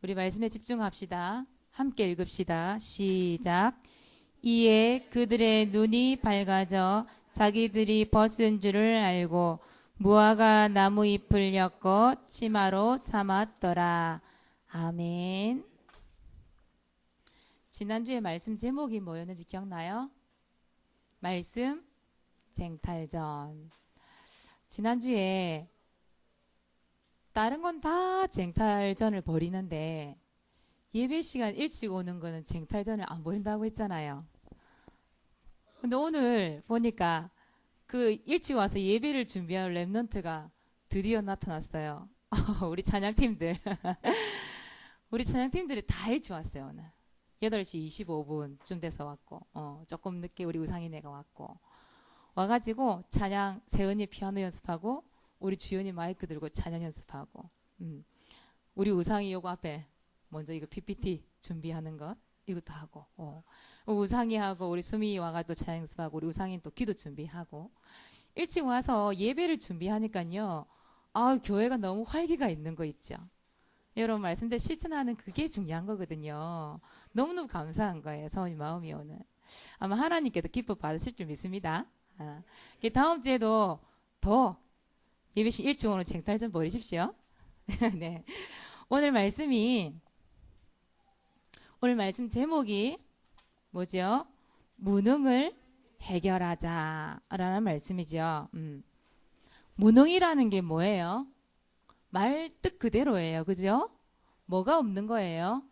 우리 말씀에 집중합시다. 함께 읽읍시다. 시작. 이에 그들의 눈이 밝아져 자기들이 벗은 줄을 알고 무화과 나무 잎을 엮어 치마로 삼았더라. 아멘. 지난주에 말씀 제목이 뭐였는지 기억나요? 말씀 쟁탈전. 지난주에 다른 건 다 쟁탈전을 벌이는데 예배 시간 일찍 오는 거는 쟁탈전을 안 벌인다고 했잖아요. 근데 오늘 보니까 그 일찍 와서 예배를 준비한 랩런트가 드디어 나타났어요. 우리 찬양팀들. 우리 찬양팀들이 다 일찍 왔어요, 오늘. 8시 25분쯤 돼서 왔고, 조금 늦게 우리 우상이네가 왔고, 와가지고 찬양, 세은이 피아노 연습하고, 우리 주연이 마이크 들고 찬양 연습하고, 우리 우상이 요거 앞에 먼저 이거 PPT 준비하는 것, 이것도 하고, 우상이하고 우리 수미 와가 또 찬양 연습하고, 우리 우상이 또 기도 준비하고, 일찍 와서 예배를 준비하니까요, 교회가 너무 활기가 있는 거 있죠. 여러분 말씀대로 실천하는 그게 중요한 거거든요. 너무너무 감사한 거예요. 성원이 마음이 오늘. 아마 하나님께도 기뻐 받으실 줄 믿습니다. 다음 주에도 더 예배시 일찍 오는 쟁탈전 벌이십시오. 네. 오늘 말씀 제목이 뭐죠? 무능을 해결하자라는 말씀이죠. 무능이라는 게 뭐예요? 말 뜻 그대로예요. 그죠? 뭐가 없는 거예요?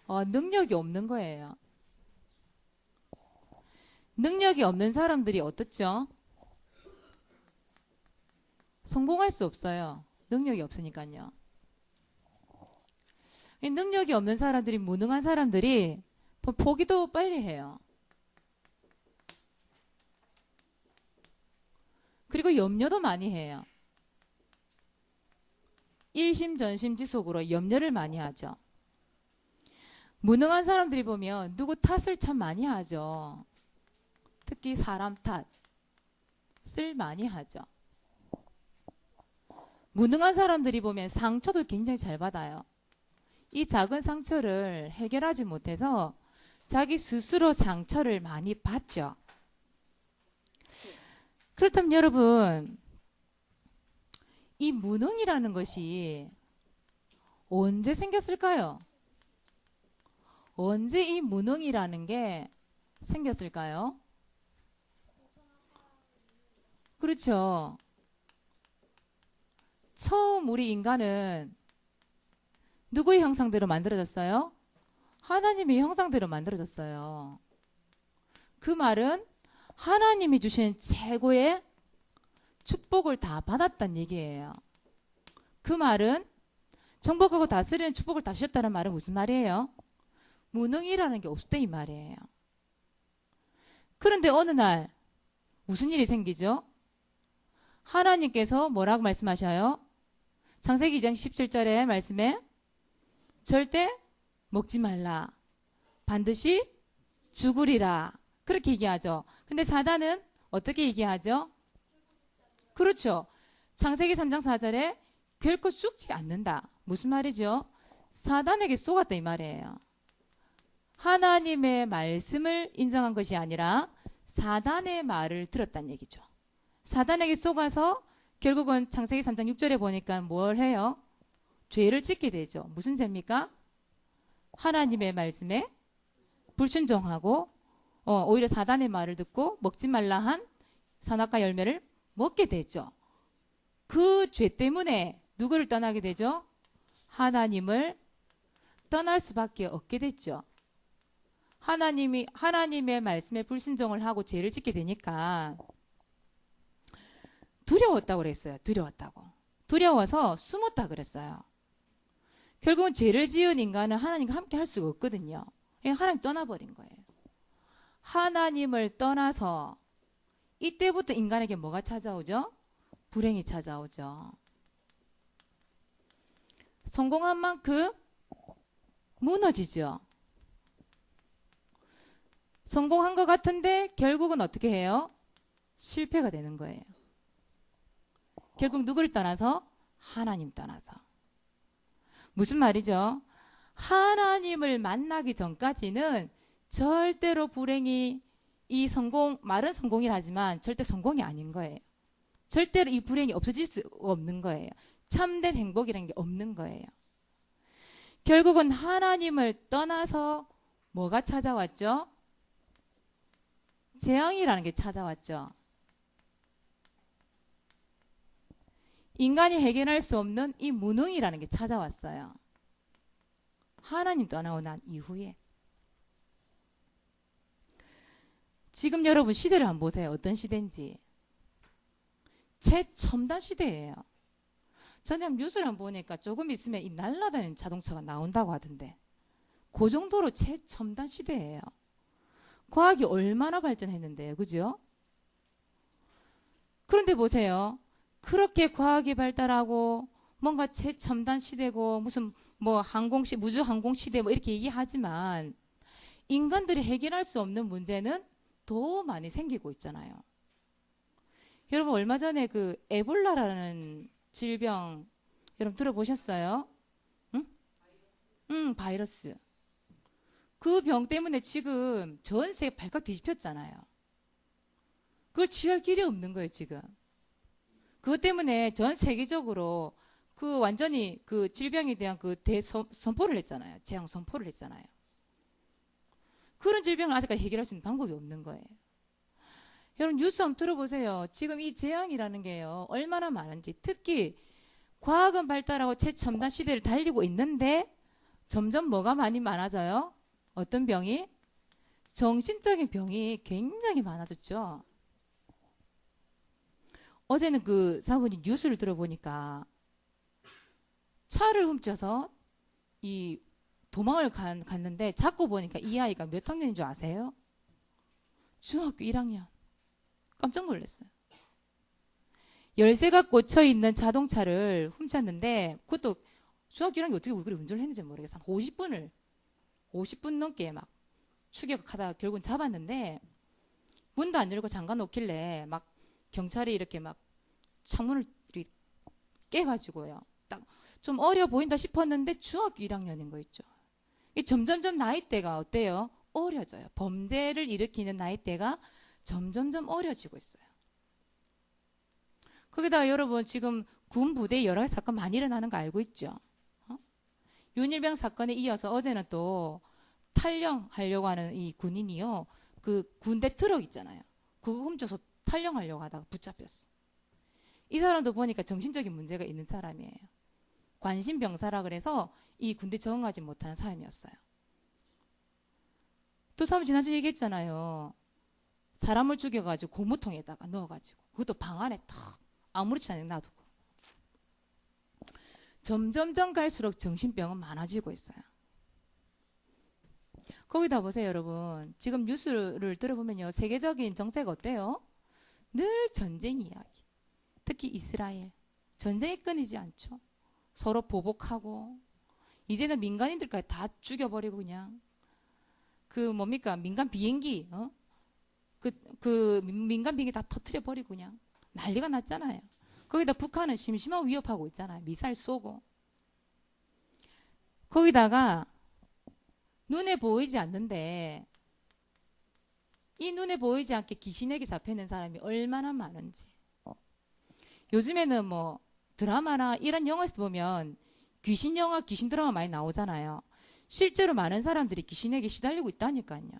능력이 없는 거예요. 능력이 없는 사람들이 어떻죠? 성공할 수 없어요. 능력이 없으니까요. 능력이 없는 사람들이, 무능한 사람들이 포기도 빨리 해요. 그리고 염려도 많이 해요. 일심전심지속으로 염려를 많이 하죠. 무능한 사람들이 보면 누구 탓을 참 많이 하죠. 특히 사람 탓을 많이 하죠. 무능한 사람들이 보면 상처도 굉장히 잘 받아요. 이 작은 상처를 해결하지 못해서 자기 스스로 상처를 많이 받죠. 그렇다면 여러분, 이 무능이라는 것이 언제 생겼을까요? 언제 이 무능이라는 게 생겼을까요? 그렇죠. 처음 우리 인간은 누구의 형상대로 만들어졌어요? 하나님의 형상대로 만들어졌어요. 그 말은 하나님이 주신 최고의 축복을 다 받았다는 얘기예요. 그 말은 정복하고 다스리는 축복을 다 주셨다는 말은 무슨 말이에요? 무능이라는 게 없다 이 말이에요. 그런데 어느 날 무슨 일이 생기죠? 하나님께서 뭐라고 말씀하셔요? 창세기 2장 17절의 말씀에 절대 먹지 말라. 반드시 죽으리라. 그렇게 얘기하죠. 근데 사단은 어떻게 얘기하죠? 그렇죠. 창세기 3장 4절에 결코 죽지 않는다. 무슨 말이죠? 사단에게 속았다 이 말이에요. 하나님의 말씀을 인정한 것이 아니라 사단의 말을 들었다는 얘기죠. 사단에게 속아서 결국은 창세기 3장 6절에 보니까 뭘 해요? 죄를 짓게 되죠. 무슨 죄입니까? 하나님의 말씀에 불순종하고 오히려 사단의 말을 듣고 먹지 말라 한 선악과 열매를 먹게 되죠. 그 죄 때문에 누구를 떠나게 되죠? 하나님을 떠날 수밖에 없게 됐죠. 하나님의 말씀에 불순종을 하고 죄를 짓게 되니까 두려웠다고 그랬어요. 두려워서 숨었다 그랬어요. 결국은 죄를 지은 인간은 하나님과 함께 할 수가 없거든요. 하나님 떠나버린 거예요. 하나님을 떠나서 이때부터 인간에게 뭐가 찾아오죠? 불행이 찾아오죠. 성공한 만큼 무너지죠. 성공한 것 같은데 결국은 어떻게 해요? 실패가 되는 거예요. 결국 누구를 떠나서? 하나님 떠나서. 무슨 말이죠? 하나님을 만나기 전까지는 절대로 불행이 이 성공, 말은 성공이라 하지만 절대 성공이 아닌 거예요. 절대로 이 불행이 없어질 수 없는 거예요. 참된 행복이라는 게 없는 거예요. 결국은 하나님을 떠나서 뭐가 찾아왔죠? 재앙이라는 게 찾아왔죠. 인간이 해결할 수 없는 이 무능이라는 게 찾아왔어요. 하나님 떠나고 난 이후에. 지금 여러분 시대를 한번 보세요. 어떤 시대인지. 최첨단 시대예요. 저는 뉴스를 한번 보니까 조금 있으면 이 날아다니는 자동차가 나온다고 하던데 그 정도로 최첨단 시대예요. 과학이 얼마나 발전했는데요. 그죠? 그런데 보세요. 그렇게 과학이 발달하고 뭔가 최첨단 시대고 무슨 뭐 우주 항공 시대 뭐 이렇게 얘기하지만 인간들이 해결할 수 없는 문제는 더 많이 생기고 있잖아요. 여러분 얼마 전에 그 에볼라라는 질병 여러분 들어보셨어요? 응? 바이러스. 그 병 때문에 지금 전 세계 발칵 뒤집혔잖아요. 그걸 치유할 길이 없는 거예요, 지금. 그것 때문에 전 세계적으로 그 완전히 그 질병에 대한 그 선포를 했잖아요. 재앙 선포를 했잖아요. 그런 질병을 아직까지 해결할 수 있는 방법이 없는 거예요. 여러분 뉴스 한번 들어보세요. 지금 이 재앙이라는 게요. 얼마나 많은지. 특히 과학은 발달하고 최첨단 시대를 달리고 있는데 점점 뭐가 많이 많아져요? 어떤 병이? 정신적인 병이 굉장히 많아졌죠. 어제는 그 사모님 뉴스를 들어보니까 차를 훔쳐서 이 도망을 갔는데 잡고 보니까 이 아이가 몇 학년인 줄 아세요? 중학교 1학년. 깜짝 놀랐어요. 열쇠가 꽂혀 있는 자동차를 훔쳤는데 그것도 중학교 1학년이 어떻게 그걸 운전을 했는지 모르겠어요. 50분 넘게 막 추격하다가 결국은 잡았는데 문도 안 열고 잠가 놓길래 막 경찰이 이렇게 막 창문을 깨가지고요. 딱 좀 어려 보인다 싶었는데 중학교 1학년인 거 있죠. 점점점 나이대가 어때요? 어려져요. 범죄를 일으키는 나이대가 점점점 어려지고 있어요. 거기다가 여러분 지금 군 부대에 여러 가지 사건 많이 일어나는 거 알고 있죠? 윤일병 사건에 이어서 어제는 또 탈영하려고 하는 이 군인이요. 그 군대 트럭 있잖아요. 그거 훔쳐서 탈영하려고 하다가 붙잡혔어. 이 사람도 보니까 정신적인 문제가 있는 사람이에요. 관심병사라 그래서 이 군대 적응하지 못하는 사람이었어요. 또 사람 지난주에 얘기했잖아요. 사람을 죽여가지고 고무통에다가 넣어가지고 그것도 방 안에 탁 아무렇지 않게 놔두고. 점점점 갈수록 정신병은 많아지고 있어요. 거기다 보세요, 여러분. 지금 뉴스를 들어보면요. 세계적인 정세가 어때요? 늘 전쟁 이야기. 특히 이스라엘. 전쟁이 끊이지 않죠. 서로 보복하고 이제는 민간인들까지 다 죽여버리고 그냥 그 뭡니까? 민간 비행기 그 민간 비행기 다 터트려버리고 그냥 난리가 났잖아요. 거기다 북한은 심심하고 위협하고 있잖아요. 미사일 쏘고. 거기다가 눈에 보이지 않는데 이 눈에 보이지 않게 귀신에게 잡혀있는 사람이 얼마나 많은지. 요즘에는 뭐 드라마나 이런 영화에서 보면 귀신 영화, 귀신 드라마 많이 나오잖아요. 실제로 많은 사람들이 귀신에게 시달리고 있다니까요.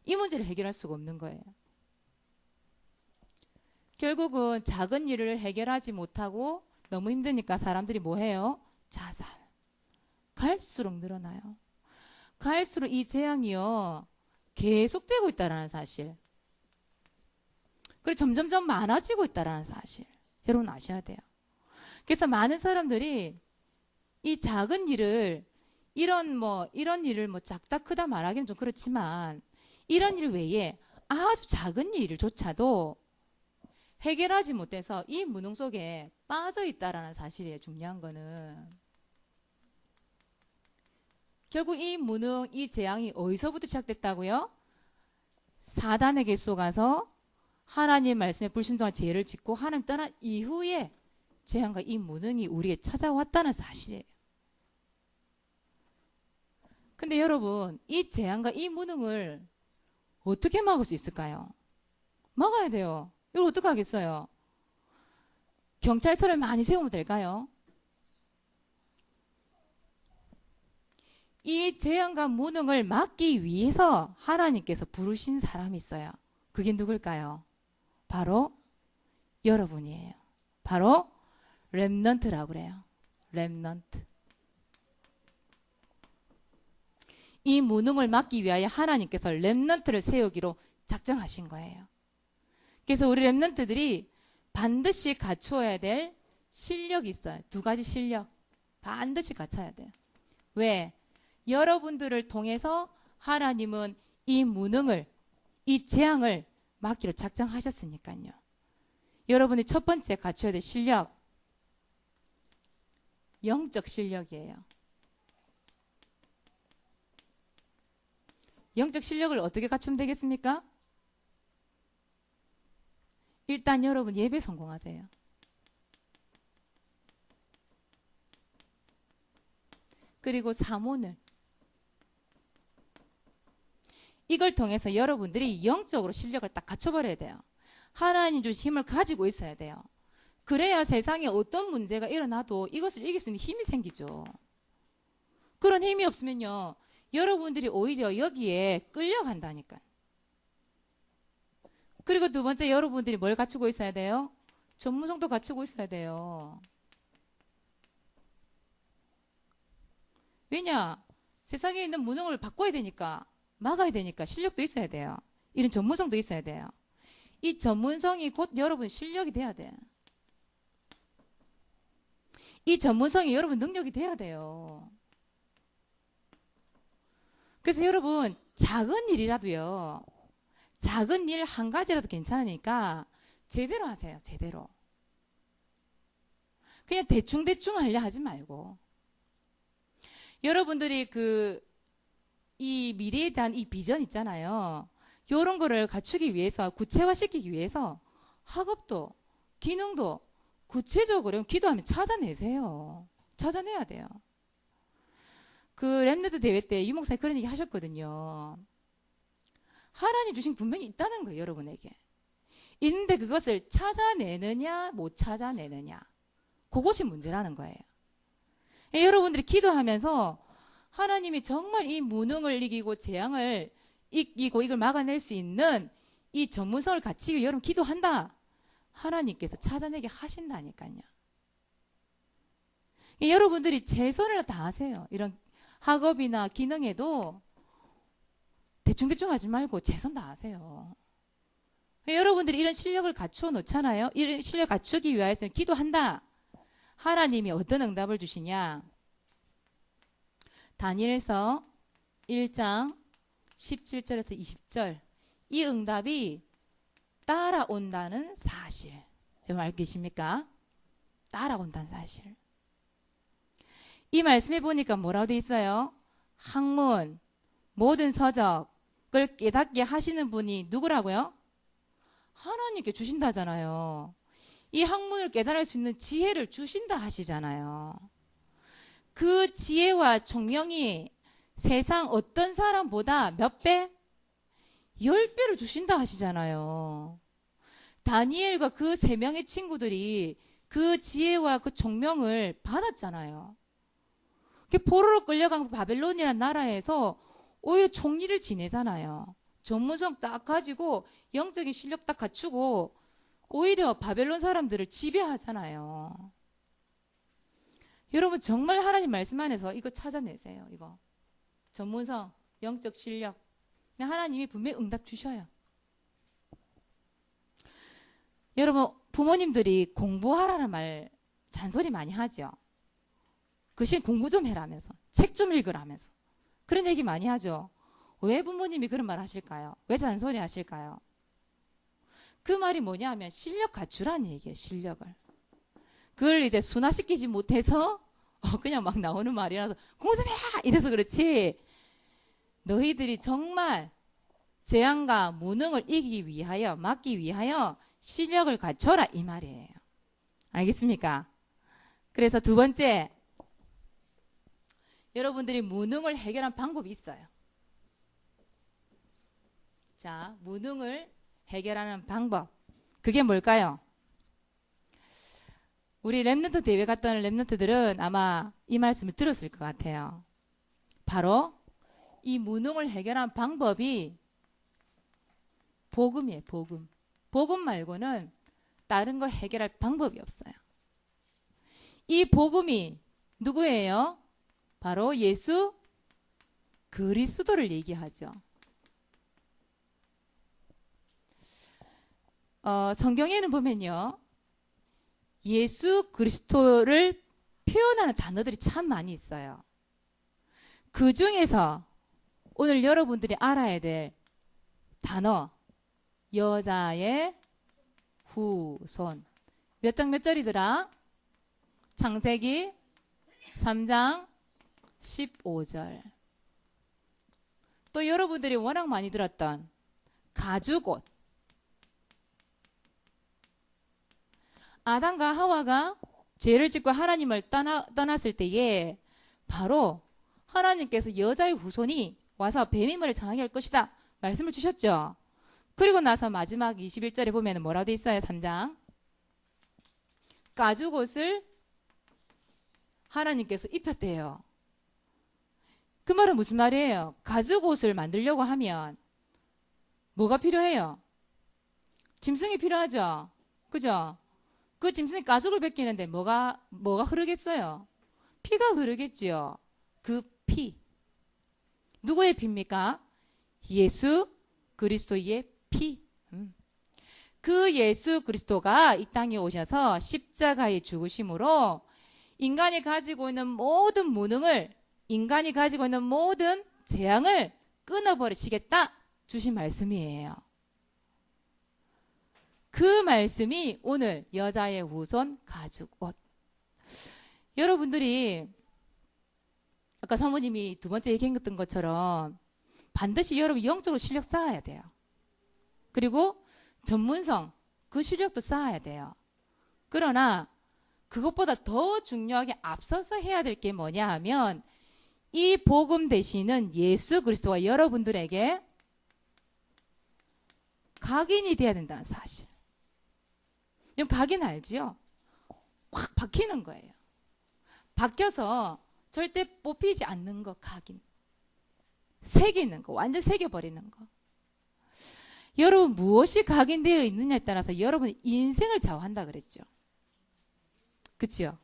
이 문제를 해결할 수가 없는 거예요. 결국은 작은 일을 해결하지 못하고 너무 힘드니까 사람들이 뭐 해요? 자살. 갈수록 늘어나요. 갈수록 이 재앙이요. 계속되고 있다는 사실. 그리고 점점점 많아지고 있다는 사실. 여러분 아셔야 돼요. 그래서 많은 사람들이 이 작은 일을 이런 일을 뭐 작다 크다 말하기는 좀 그렇지만 이런 일 외에 아주 작은 일조차도 해결하지 못해서 이 무능 속에 빠져 있다라는 사실이에요. 중요한 거는. 결국 이 무능, 이 재앙이 어디서부터 시작됐다고요? 사단에게 쏘가서 하나님 말씀에 불순종한 죄를 짓고 하나님 떠난 이후에 재앙과 이 무능이 우리에게 찾아왔다는 사실이에요. 근데 여러분, 이 재앙과 이 무능을 어떻게 막을 수 있을까요? 막아야 돼요. 이걸 어떻게 하겠어요? 경찰서를 많이 세우면 될까요? 이 재앙과 무능을 막기 위해서 하나님께서 부르신 사람이 있어요. 그게 누굴까요? 바로 여러분이에요. 바로 렘넌트라고 그래요. 렘넌트. 이 무능을 막기 위하여 하나님께서 렘넌트를 세우기로 작정하신 거예요. 그래서 우리 렘넌트들이 반드시 갖추어야 될 실력이 있어요. 두 가지 실력. 반드시 갖춰야 돼요. 왜? 여러분들을 통해서 하나님은 이 무능을, 이 재앙을 막기로 작정하셨으니까요. 여러분이 첫 번째 갖춰야 될 실력, 영적 실력이에요. 영적 실력을 어떻게 갖추면 되겠습니까? 일단 여러분 예배 성공하세요. 그리고 사모늘. 이걸 통해서 여러분들이 영적으로 실력을 딱 갖춰버려야 돼요. 하나님 주신 힘을 가지고 있어야 돼요. 그래야 세상에 어떤 문제가 일어나도 이것을 이길 수 있는 힘이 생기죠. 그런 힘이 없으면요, 여러분들이 오히려 여기에 끌려간다니까. 그리고 두 번째, 여러분들이 뭘 갖추고 있어야 돼요? 전문성도 갖추고 있어야 돼요. 왜냐? 세상에 있는 무능을 바꿔야 되니까, 막아야 되니까 실력도 있어야 돼요. 이런 전문성도 있어야 돼요. 이 전문성이 곧 여러분 실력이 돼야 돼. 이 전문성이 여러분 능력이 돼야 돼요. 그래서 여러분 작은 일이라도요, 작은 일 한 가지라도 괜찮으니까 제대로 하세요. 제대로. 그냥 대충대충 하려 하지 말고. 여러분들이 이 미래에 대한 이 비전 있잖아요. 이런 거를 갖추기 위해서, 구체화시키기 위해서 학업도, 기능도 구체적으로 기도하면 찾아내세요. 찾아내야 돼요. 그 렘넌트 대회 때 유 목사님 그런 얘기 하셨거든요. 하나님 주신 분명히 있다는 거예요. 여러분에게. 있는데 그것을 찾아내느냐 못 찾아내느냐, 그것이 문제라는 거예요. 여러분들이 기도하면서 하나님이 정말 이 무능을 이기고 재앙을 이기고 이걸 막아낼 수 있는 이 전문성을 갖추고 여러분 기도한다, 하나님께서 찾아내게 하신다니까요. 여러분들이 최선을 다하세요. 이런 학업이나 기능에도 대충대충 하지 말고 최선 다하세요. 여러분들이 이런 실력을 갖추어 놓잖아요. 이런 실력 갖추기 위해서는 기도한다. 하나님이 어떤 응답을 주시냐? 다니엘서 1장 17절에서 20절. 이 응답이 따라온다는 사실. 여러분 알고 계십니까? 따라온다는 사실. 이 말씀에 보니까 뭐라고 돼 있어요? 학문, 모든 서적을 깨닫게 하시는 분이 누구라고요? 하나님께 주신다잖아요. 이 학문을 깨달을 수 있는 지혜를 주신다 하시잖아요. 그 지혜와 총명이 세상 어떤 사람보다 몇 배? 10배를 주신다 하시잖아요. 다니엘과 그 3명의 친구들이 그 지혜와 그 총명을 받았잖아요. 포로로 끌려간 바벨론이라는 나라에서 오히려 총리를 지내잖아요. 전문성 딱 가지고 영적인 실력 딱 갖추고 오히려 바벨론 사람들을 지배하잖아요. 여러분 정말 하나님 말씀 안에서 이거 찾아내세요. 이거 전문성, 영적 실력, 하나님이 분명히 응답 주셔요. 여러분 부모님들이 공부하라는 말 잔소리 많이 하죠. 그 시간 공부 좀 해라면서, 책 좀 읽으라면서 그런 얘기 많이 하죠. 왜 부모님이 그런 말 하실까요? 왜 잔소리 하실까요? 그 말이 뭐냐 하면 실력 갖추라는 얘기예요. 실력을. 그걸 이제 순화시키지 못해서 그냥 막 나오는 말이라서 공부 좀 해! 이래서 그렇지, 너희들이 정말 재앙과 무능을 이기기 위하여, 막기 위하여 실력을 갖춰라 이 말이에요. 알겠습니까? 그래서 두 번째, 여러분들이 무능을 해결한 방법이 있어요. 자, 무능을 해결하는 방법. 그게 뭘까요? 우리 랩런트 대회 갔던 랩런트들은 아마 이 말씀을 들었을 것 같아요. 바로 이 무능을 해결한 방법이 복음이에요. 복음. 복음 말고는 다른 거 해결할 방법이 없어요. 이 복음이 누구예요? 바로 예수 그리스도를 얘기하죠. 성경에는 보면요, 예수 그리스도를 표현하는 단어들이 참 많이 있어요. 그 중에서 오늘 여러분들이 알아야 될 단어, 여자의 후손. 몇 장 몇 절이더라? 창세기 3장 15절. 또 여러분들이 워낙 많이 들었던 가죽옷. 아담과 하와가 죄를 짓고 하나님을 떠났을 때에 바로 하나님께서 여자의 후손이 와서 뱀의 머리를 상하게 할 것이다 말씀을 주셨죠. 그리고 나서 마지막 21절에 보면 뭐라고 돼 있어요? 3장. 가죽옷을 하나님께서 입혔대요. 그 말은 무슨 말이에요? 가죽옷을 만들려고 하면 뭐가 필요해요? 짐승이 필요하죠. 그죠? 그 짐승이 가죽을 벗기는데 뭐가 흐르겠어요? 피가 흐르겠지요. 그 피. 누구의 피입니까? 예수 그리스도의 피. 그 예수 그리스도가 이 땅에 오셔서 십자가에 죽으심으로 인간이 가지고 있는 모든 무능을, 인간이 가지고 있는 모든 재앙을 끊어버리시겠다 주신 말씀이에요. 그 말씀이 오늘 여자의 후손 가죽옷. 여러분들이 아까 사모님이 두 번째 얘기했던 것처럼 반드시 여러분 영적으로 실력 쌓아야 돼요. 그리고 전문성, 그 실력도 쌓아야 돼요. 그러나 그것보다 더 중요하게 앞서서 해야 될 게 뭐냐 하면 이 복음 되시는 예수 그리스도가 여러분들에게 각인이 돼야 된다는 사실. 여러분 각인 알지요? 확 박히는 거예요. 박혀서 절대 뽑히지 않는 거 각인. 새기는 거, 완전 새겨버리는 거. 여러분 무엇이 각인되어 있느냐에 따라서 여러분의 인생을 좌우한다 그랬죠. 그치요?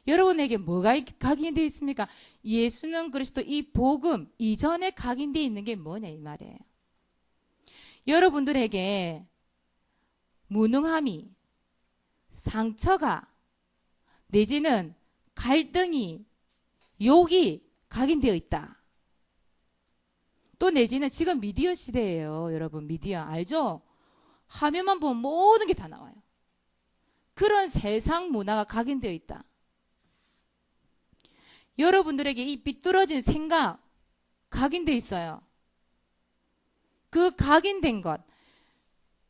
여러분에게 뭐가 각인되어 있습니까? 예수는 그리스도 이 복음 이전에 각인되어 있는 게 뭐냐 이 말이에요. 여러분들에게 무능함이, 상처가, 내지는 갈등이, 욕이 각인되어 있다. 또 내지는 지금 미디어 시대예요. 여러분 미디어 알죠? 화면만 보면 모든 게 다 나와요. 그런 세상 문화가 각인되어 있다. 여러분들에게 이 삐뚤어진 생각 각인되어 있어요. 그 각인된 것,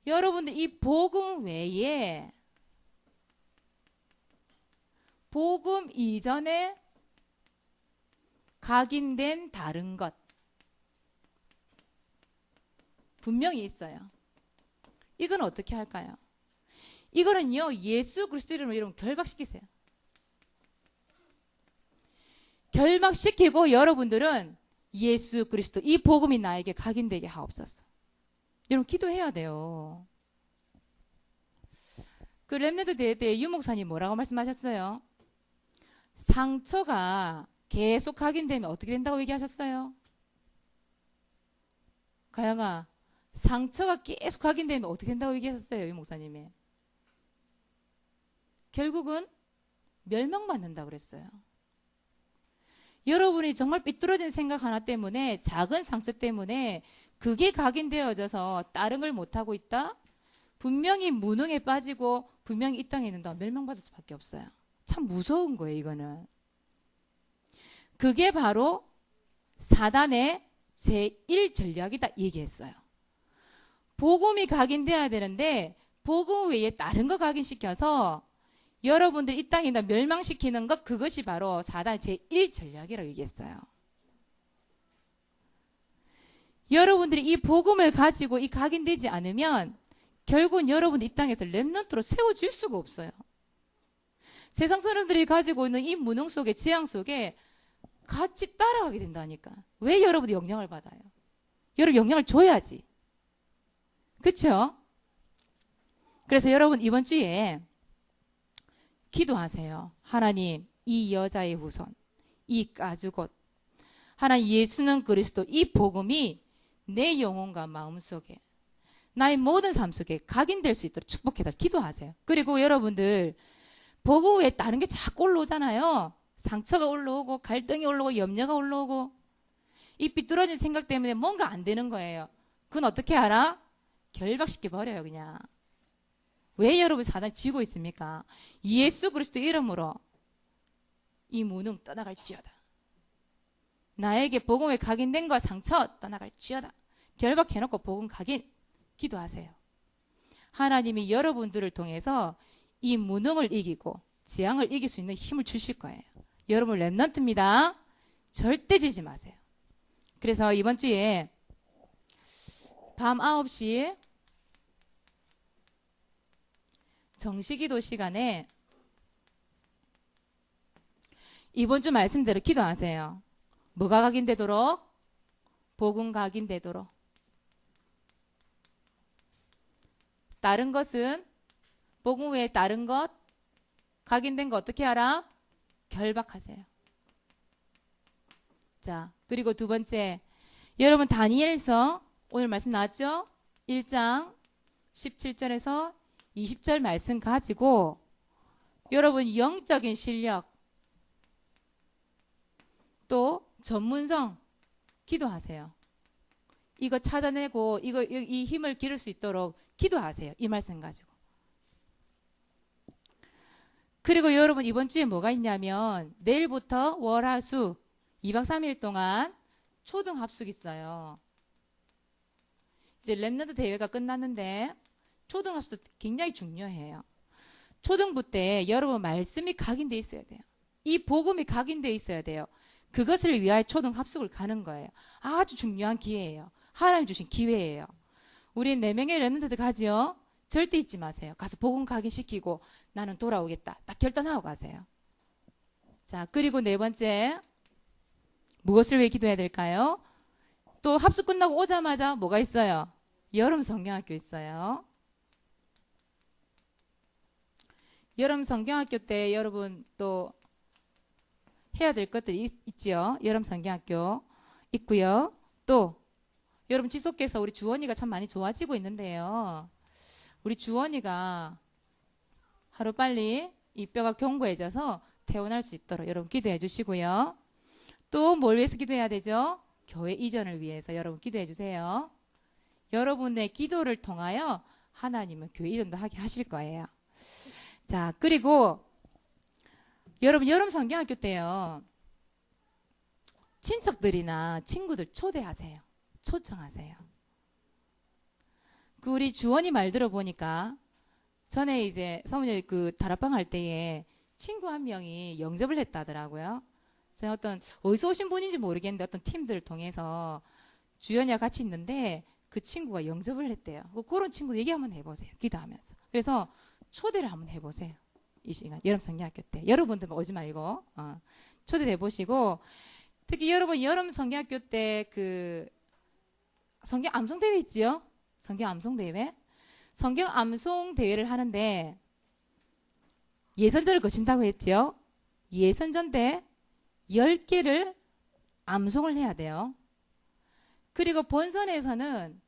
여러분들 이 복음 외에 복음 이전에 각인된 다른 것 분명히 있어요. 이건 어떻게 할까요? 이거는요, 예수 그리스도 이름으로 여러분 결박시키세요. 결박시키고 여러분들은 예수 그리스도 이 복음이 나에게 각인되게 하옵소서. 여러분 기도해야 돼요. 그 렘넌트 대회 때 유 목사님 뭐라고 말씀하셨어요? 상처가 계속 각인되면 어떻게 된다고 얘기하셨어요? 가영아, 상처가 계속 각인되면 어떻게 된다고 얘기하셨어요? 유 목사님이. 결국은 멸망받는다고 그랬어요. 여러분이 정말 삐뚤어진 생각 하나 때문에, 작은 상처 때문에 그게 각인되어져서 다른 걸 못하고 있다? 분명히 무능에 빠지고 분명히 이 땅에 있는 동안 멸망받을 수밖에 없어요. 참 무서운 거예요, 이거는. 그게 바로 사단의 제1전략이다 얘기했어요. 복음이 각인돼야 되는데 복음 외에 다른 거 각인시켜서 여러분들 이 땅에 멸망시키는 것, 그것이 바로 사단 제1전략이라고 얘기했어요. 여러분들이 이 복음을 가지고 이 각인되지 않으면 결국은 여러분들 이 땅에서 렘넌트로 세워질 수가 없어요. 세상 사람들이 가지고 있는 이 무능 속에, 재앙 속에 같이 따라가게 된다니까. 왜 여러분이 영향을 받아요? 여러분 영향을 줘야지. 그렇죠? 그래서 여러분 이번 주에 기도하세요. 하나님, 이 여자의 후손, 이 가죽옷, 하나님 예수는 그리스도, 이 복음이 내 영혼과 마음속에, 나의 모든 삶 속에 각인될 수 있도록 축복해달라. 기도하세요. 그리고 여러분들 복음 외에 다른 게 자꾸 올라오잖아요. 상처가 올라오고 갈등이 올라오고 염려가 올라오고 이 삐뚤어진 생각 때문에 뭔가 안 되는 거예요. 그건 어떻게 알아? 결박시켜 버려요. 그냥. 왜 여러분 사단 지고 있습니까? 예수 그리스도 이름으로 이 무능 떠나갈지어다. 나에게 복음에 각인된 거 상처 떠나갈지어다. 결박해놓고 복음 각인. 기도하세요. 하나님이 여러분들을 통해서 이 무능을 이기고 재앙을 이길 수 있는 힘을 주실 거예요. 여러분 렘넌트입니다. 절대 지지 마세요. 그래서 이번 주에 밤 9시 정시기도 시간에 이번 주 말씀대로 기도하세요. 뭐가 각인되도록? 복음 각인되도록. 다른 것은 복음 외에 다른 것 각인된 거 어떻게 알아? 결박하세요. 자, 그리고 두 번째, 여러분 다니엘서 오늘 말씀 나왔죠? 1장 17절에서 20절 말씀 가지고 여러분 영적인 실력 또 전문성 기도하세요. 이거 찾아내고 이 힘을 기를 수 있도록 기도하세요. 이 말씀 가지고. 그리고 여러분 이번 주에 뭐가 있냐면 내일부터 월화수 2박 3일 동안 초등 합숙 있어요. 이제 랩런트 대회가 끝났는데 초등 합숙 굉장히 중요해요. 초등부 때 여러분 말씀이 각인돼 있어야 돼요. 이 복음이 각인돼 있어야 돼요. 그것을 위하여 초등 합숙을 가는 거예요. 아주 중요한 기회예요. 하나님 주신 기회예요. 우리 4명의 랩런트들 가지요. 절대 잊지 마세요. 가서 복음 각인시키고 나는 돌아오겠다. 딱 결단하고 가세요. 자, 그리고 네 번째 무엇을 위해 기도해야 될까요? 또 합숙 끝나고 오자마자 뭐가 있어요? 여름 성경학교 있어요. 여름 성경학교 때 여러분 또 해야 될 것들이 있지요. 여름 성경학교 있고요. 또 여러분 지속해서 우리 주원이가 참 많이 좋아지고 있는데요. 우리 주원이가 하루빨리 이 뼈가 견고해져서 퇴원할 수 있도록 여러분 기도해 주시고요. 또 뭘 위해서 기도해야 되죠? 교회 이전을 위해서 여러분 기도해 주세요. 여러분의 기도를 통하여 하나님은 교회 이전도 하게 하실 거예요. 자, 그리고 여러분 여름 성경학교 때요. 친척들이나 친구들 초대하세요. 초청하세요. 그 우리 주원이 말 들어보니까 전에 이제 사모님 그 다락방 할 때에 친구 한 명이 영접을 했다더라고요. 제가 어디서 오신 분인지 모르겠는데 어떤 팀들을 통해서 주연이와 같이 있는데 그 친구가 영접을 했대요. 그런 친구 얘기 한번 해보세요. 기도하면서. 그래서 초대를 한번 해보세요. 이 시간 여름 성경학교 때 여러분들 오지 말고 초대해 보시고 특히 여러분 여름 성경학교 때 그 성경 암송 대회 있지요? 성경 암송 대회? 성경 암송 대회를 하는데 예선전을 거친다고 했지요? 예선전 때 10개를 암송을 해야 돼요. 그리고 본선에서는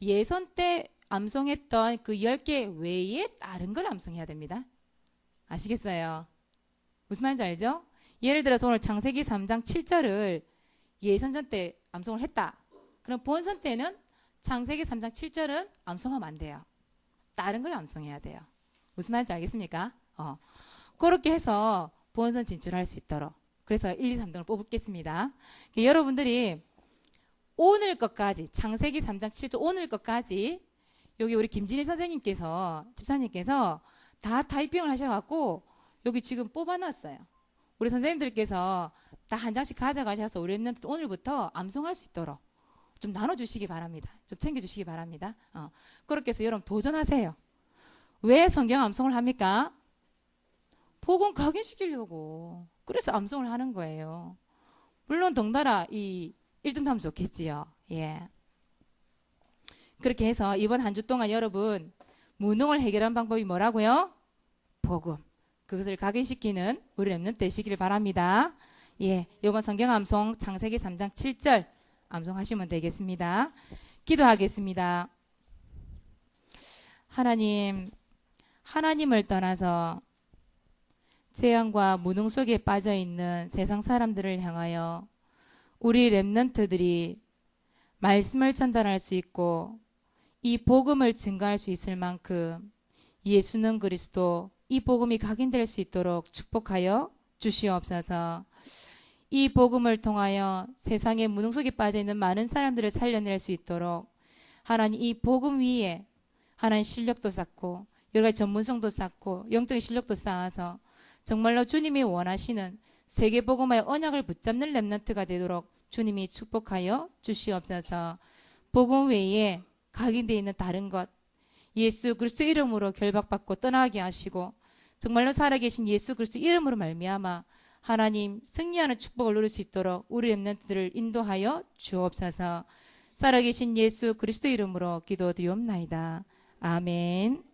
예선 때 암송했던 그 10개 외에 다른 걸 암송해야 됩니다. 아시겠어요? 무슨 말인지 알죠? 예를 들어서 오늘 창세기 3장 7절을 예선전 때 암송을 했다. 그럼 본선 때는 창세기 3장 7절은 암송하면 안 돼요. 다른 걸 암송해야 돼요. 무슨 말인지 알겠습니까? 그렇게 해서 본선 진출할 수 있도록. 그래서 1, 2, 3등을 뽑겠습니다. 여러분들이 오늘 것까지 창세기 3장 7절 오늘 것까지 여기 우리 김진희 선생님께서 집사님께서 다 타이핑을 하셔갖고 여기 지금 뽑아놨어요. 우리 선생님들께서 다 한 장씩 가져가셔서 우리 랩런트 오늘부터 암송할 수 있도록 좀 나눠주시기 바랍니다. 좀 챙겨주시기 바랍니다. 그렇게 해서 여러분 도전하세요. 왜 성경 암송을 합니까? 복음 각인시키려고. 그래서 암송을 하는 거예요. 물론 덩달아 이 1등 하면 좋겠지요. 예. 그렇게 해서 이번 한 주 동안 여러분 무능을 해결한 방법이 뭐라고요? 복음. 그것을 각인시키는 우리 랩런트 되시기를 바랍니다. 예, 이번 성경 암송 창세기 3장 7절 암송하시면 되겠습니다. 기도하겠습니다. 하나님을 떠나서 재앙과 무능 속에 빠져있는 세상 사람들을 향하여 우리 랩런트들이 말씀을 전달할 수 있고 이 복음을 증거할 수 있을 만큼 예수는 그리스도 이 복음이 각인될 수 있도록 축복하여 주시옵소서. 이 복음을 통하여 세상의 무능 속에 빠져있는 많은 사람들을 살려낼 수 있도록 하나님 이 복음 위에 하나님 실력도 쌓고 여러 가지 전문성도 쌓고 영적인 실력도 쌓아서 정말로 주님이 원하시는 세계복음화의 언약을 붙잡는 랩런트가 되도록 주님이 축복하여 주시옵소서. 복음 외에 각인되어 있는 다른 것 예수 그리스도 이름으로 결박받고 떠나게 하시고 정말로 살아계신 예수 그리스도 이름으로 말미암아 하나님 승리하는 축복을 누릴 수 있도록 우리 랩런트들을 인도하여 주옵소서. 살아계신 예수 그리스도 이름으로 기도드리옵나이다. 아멘.